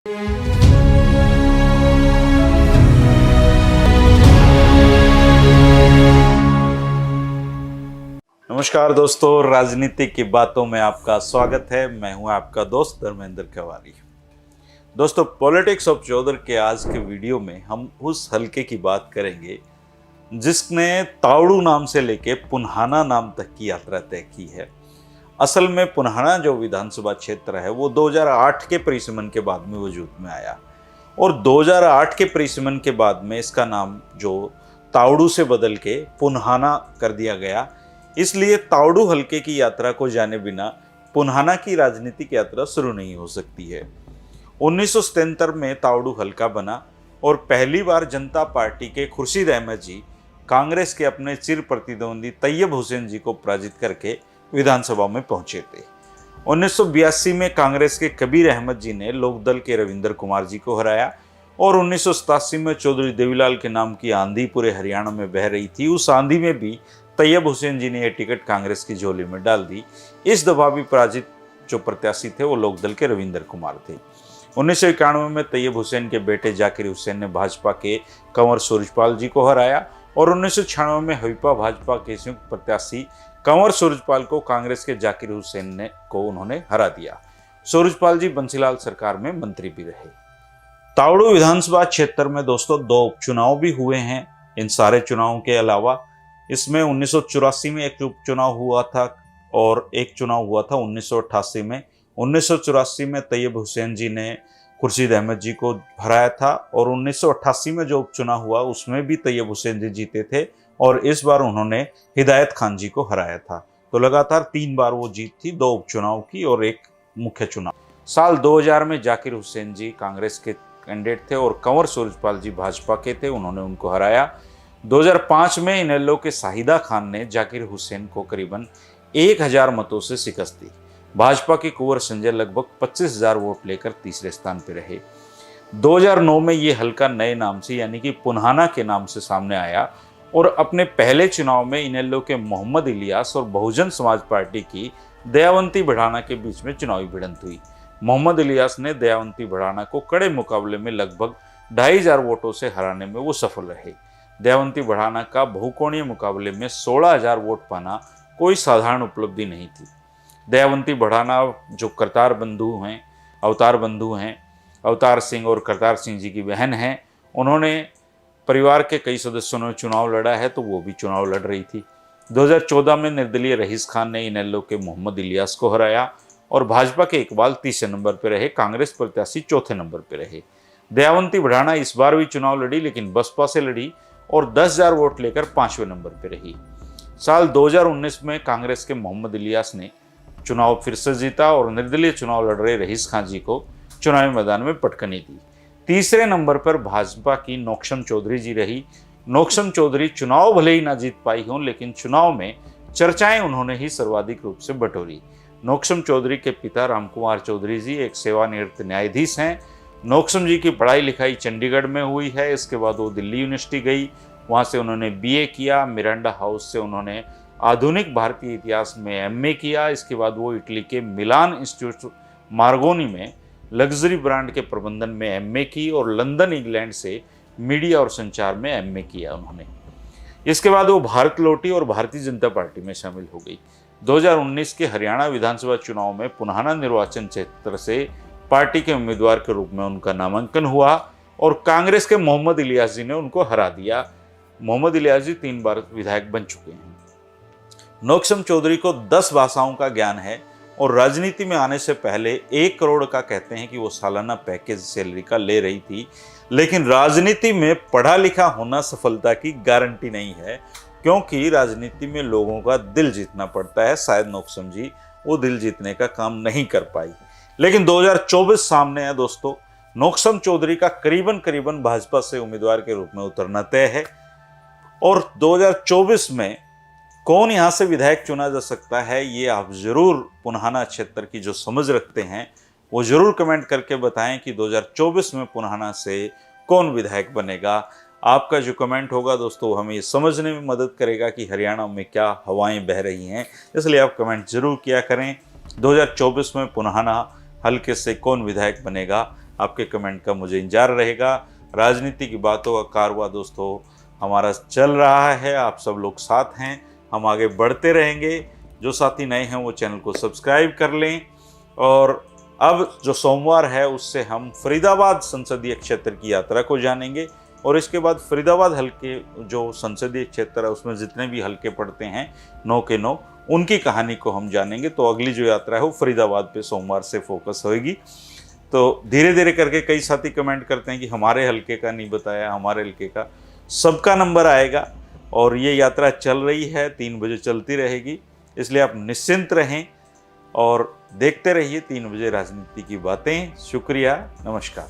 नमस्कार दोस्तों, राजनीति की बातों में आपका स्वागत है। मैं हूं आपका दोस्त धर्मेंद्र खवारी। दोस्तों, पॉलिटिक्स ऑफ चौधर के आज के वीडियो में हम उस हलके की बात करेंगे जिसने तावड़ू नाम से लेके पुन्हाना नाम तक की यात्रा तय की है। असल में पुन्हाना जो विधानसभा क्षेत्र है वो 2008 के परिसीमन के बाद में वजूद में आया और 2008 के परिसीमन के बाद में इसका नाम जो तावड़ू से बदल के पुन्हाना कर दिया गया। इसलिए तावड़ू हलके की यात्रा को जाने बिना पुन्हाना की राजनीतिक यात्रा शुरू नहीं हो सकती है। 1977 में तावड़ू हलका बना और पहली बार जनता पार्टी के खुर्शीद अहमद जी कांग्रेस के अपने चिर प्रतिद्वंदी तैयब हुसैन जी को पराजित करके विधानसभा में पहुंचे थे। 1982 में कांग्रेस के कबीर अहमद जी ने लोकदल के रविंदर कुमार जी को हराया और 1987 में चौधरी देवीलाल के नाम की आंधी पूरे हरियाणा में बह रही थी। उस आंधी में भी तैयब हुसैन जी ने यह टिकट कांग्रेस की झोली में डाल दी। इस दफा भी पराजित जो प्रत्याशी थे वो लोकदल के रविंदर कुमार थे। 1991 में तैयब हुसैन के बेटे जाकिर हुसैन ने भाजपा के कंवर सूरजपाल जी को हराया और 1996 में हवीपा भाजपा के संयुक्त प्रत्याशी कंवर सूरजपाल को कांग्रेस के जाकिर हुसैन को उन्होंने हरा दिया। सूरजपाल जी बंसीलाल सरकार में मंत्री भी रहे। तावड़ू विधानसभा क्षेत्र में दोस्तों 2 उपचुनाव भी हुए हैं। इन सारे चुनावों के अलावा इसमें 1984 में एक उपचुनाव हुआ था और एक चुनाव हुआ था 1988 में। 1984 में तैयब हुसैन जी ने खुर्शीद अहमद जी को हराया था और 1988 में जो उपचुनाव हुआ उसमें भी तैयब हुसैन जी जीते थे और इस बार उन्होंने हिदायत खान जी को हराया था। तो लगातार 3 बार वो जीत थी, 2 उपचुनाव की और एक मुख्य चुनाव। साल 2000 में जाकिर हुसैन जी कांग्रेस के कैंडिडेट थे और कंवर सूरजपाल जी भाजपा के थे, उन्होंने उनको हराया। 2005 में इनेलो के शाहिदा खान ने जाकिर हुसैन को करीबन 1000 मतों से शिकस्त दी। भाजपा के कुंवर संजय लगभग 25,000 वोट लेकर तीसरे स्थान पर रहे। 2009 में ये हल्का नए नाम से यानी कि पुन्हाना के नाम से सामने आया और अपने पहले चुनाव में इनेलो के मोहम्मद इलियास और बहुजन समाज पार्टी की दयावंती बढ़ाना के बीच में चुनावी भिड़ंत हुई। मोहम्मद इलियास ने दयावंती बढ़ाना को कड़े मुकाबले में लगभग 2500 वोटों से हराने में वो सफल रहे। दयावंती बढ़ाना का बहुकोणीय मुकाबले में 16,000 वोट पाना कोई साधारण उपलब्धि नहीं थी। दयावंती बढ़ाना जो अवतार बंधु हैं, अवतार सिंह और करतार सिंह जी की बहन हैं, उन्होंने परिवार के कई सदस्यों ने चुनाव लड़ा है तो वो भी चुनाव लड़ रही थी। 2014 में निर्दलीय रईस खान ने इनेलो के मोहम्मद इलियास को हराया और भाजपा के इकबाल 30 नंबर पर रहे। कांग्रेस प्रत्याशी 4थे नंबर पर रहे। दयावंती बढ़ाना इस बार भी चुनाव लड़ी लेकिन बसपा से लड़ी और 10,000 वोट लेकर 5वें नंबर पर रही। साल 2019 में कांग्रेस के मोहम्मद इलियास ने चुनाव फिर से जीता और निर्दलीय चुनाव लड़ रहे रईस खान जी को चुनावी मैदान में पटकनी दी। तीसरे नंबर पर भाजपा की नौक्षम चौधरी जी रही। नौक्षम चौधरी चुनाव भले ही ना जीत पाई हों लेकिन चुनाव में चर्चाएं उन्होंने ही सर्वाधिक रूप से बटोरी। नौक्षम चौधरी के पिता रामकुमार चौधरी जी एक सेवानिवृत्त न्यायाधीश हैं। नौक्षम जी की पढ़ाई लिखाई चंडीगढ़ में हुई है। इसके बाद वो दिल्ली यूनिवर्सिटी गई, वहाँ से उन्होंने बीए किया। मिरांडा हाउस से उन्होंने आधुनिक भारतीय इतिहास में एमए किया। इसके बाद वो इटली के मिलान इंस्टीट्यूट मार्गोनी में लग्जरी ब्रांड के प्रबंधन में एमए की और लंदन इंग्लैंड से मीडिया और संचार में एमए किया उन्होंने। इसके बाद वो भारत लौटी और भारतीय जनता पार्टी में शामिल हो गई। 2019 के हरियाणा विधानसभा चुनाव में पुन्हाना निर्वाचन क्षेत्र से पार्टी के उम्मीदवार के रूप में उनका नामांकन हुआ और कांग्रेस के मोहम्मद इलियास जी ने उनको हरा दिया। मोहम्मद इलियास जी 3 बार विधायक बन चुके हैं। नौक्षम चौधरी को 10 भाषाओं का ज्ञान है और राजनीति में आने से पहले 1 करोड़ का कहते हैं कि वो सालाना पैकेज सैलरी का ले रही थी। लेकिन राजनीति में पढ़ा लिखा होना सफलता की गारंटी नहीं है, क्योंकि राजनीति में लोगों का दिल जीतना पड़ता है। शायद नौक्षम जी वो दिल जीतने का काम नहीं कर पाई। लेकिन 2024 सामने है दोस्तों। नौक्षम चौधरी का करीबन भाजपा से उम्मीदवार के रूप में उतरना तय है और 2024 में कौन यहाँ से विधायक चुना जा सकता है ये आप जरूर पुन्हाना क्षेत्र की जो समझ रखते हैं वो जरूर कमेंट करके बताएं कि 2024 में पुन्हाना से कौन विधायक बनेगा। आपका जो कमेंट होगा दोस्तों हमें ये समझने में मदद करेगा कि हरियाणा में क्या हवाएं बह रही हैं, इसलिए आप कमेंट जरूर किया करें। 2024 में पुन्हाना हल्के से कौन विधायक बनेगा आपके कमेंट का मुझे इंतजार रहेगा। राजनीति की बातों का कारवां दोस्तों हमारा चल रहा है, आप सब लोग साथ हैं, हम आगे बढ़ते रहेंगे। जो साथी नए हैं वो चैनल को सब्सक्राइब कर लें। और अब जो सोमवार है उससे हम फरीदाबाद संसदीय क्षेत्र की यात्रा को जानेंगे और इसके बाद फरीदाबाद हल्के जो संसदीय क्षेत्र है उसमें जितने भी हल्के पड़ते हैं 9 के 9 उनकी कहानी को हम जानेंगे। तो अगली जो यात्रा है वो फरीदाबाद पे सोमवार से फोकस होगी। तो धीरे धीरे करके कई साथी कमेंट करते हैं कि हमारे हल्के का नहीं बताया, हमारे हल्के का, सबका नंबर आएगा। और ये यात्रा चल रही है, 3 बजे चलती रहेगी, इसलिए आप निश्चिंत रहें और देखते रहिए 3 बजे राजनीति की बातें। शुक्रिया, नमस्कार।